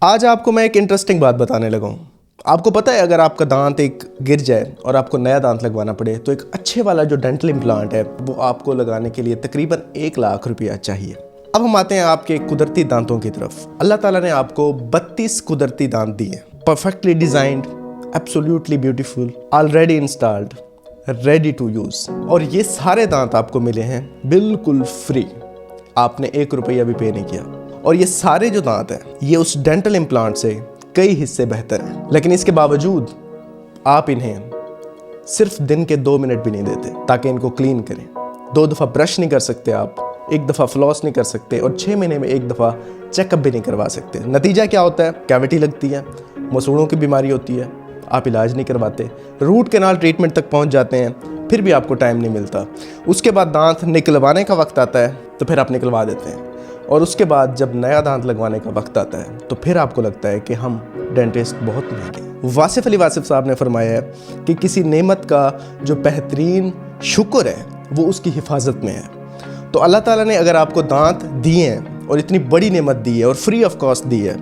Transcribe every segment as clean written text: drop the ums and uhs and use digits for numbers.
आज आपको मैं एक इंटरेस्टिंग बात बताने लगा हूँ। आपको पता है अगर आपका दांत एक गिर जाए और आपको नया दांत लगवाना पड़े तो एक अच्छे वाला जो डेंटल इम्प्लांट है वो आपको लगाने के लिए तकरीबन 1 लाख रुपया चाहिए। अब हम आते हैं आपके कुदरती दांतों की तरफ। अल्लाह ताला ने आपको 32 कुदरती दांत दिए, perfectly designed, absolutely beautiful, already installed, ready to use. और ये सारे दांत आपको मिले हैं बिल्कुल फ्री, आपने 1 रुपया भी पे नहीं किया। और ये सारे जो दांत हैं ये उस डेंटल इम्प्लांट से कई हिस्से बेहतर हैं, लेकिन इसके बावजूद आप इन्हें सिर्फ दिन के 2 मिनट भी नहीं देते ताकि इनको क्लीन करें। 2 दफ़ा ब्रश नहीं कर सकते आप, 1 दफ़ा फ्लॉस नहीं कर सकते और 6 महीने में 1 दफ़ा चेकअप भी नहीं करवा सकते। नतीजा क्या होता है? कैविटी लगती है, मसूड़ों की बीमारी होती है, आप इलाज नहीं करवाते, रूट कैनाल ट्रीटमेंट तक पहुंच जाते हैं, फिर भी आपको टाइम नहीं मिलता। उसके बाद दांत निकलवाने का वक्त आता है तो फिर आप निकलवा देते हैं, और उसके बाद जब नया दांत लगवाने का वक्त आता है तो फिर आपको लगता है कि हम डेंटिस्ट बहुत महंगे। वासिफ अली वासिफ साहब ने फरमाया है कि किसी नेमत का जो बेहतरीन शुक्र है वो उसकी हिफाजत में है। तो अल्लाह ताला ने अगर आपको दांत दिए हैं और इतनी बड़ी नेमत दी है और फ्री ऑफ कॉस्ट दी है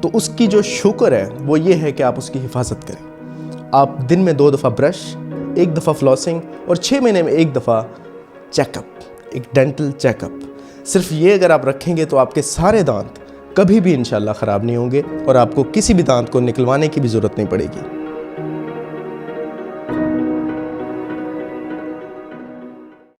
तो उसकी जो शुक्र है वो ये है कि आप उसकी हिफाजत करें। आप दिन में 2 दफ़ा ब्रश, 1 दफ़ा फ्लॉसिंग और 6 महीने में 1 दफ़ा चेकअप, एक डेंटल चेकअप। सिर्फ ये अगर आप रखेंगे तो आपके सारे दांत कभी भी इंशाल्लाह ख़राब नहीं होंगे और आपको किसी भी दांत को निकलवाने की भी ज़रूरत नहीं पड़ेगी।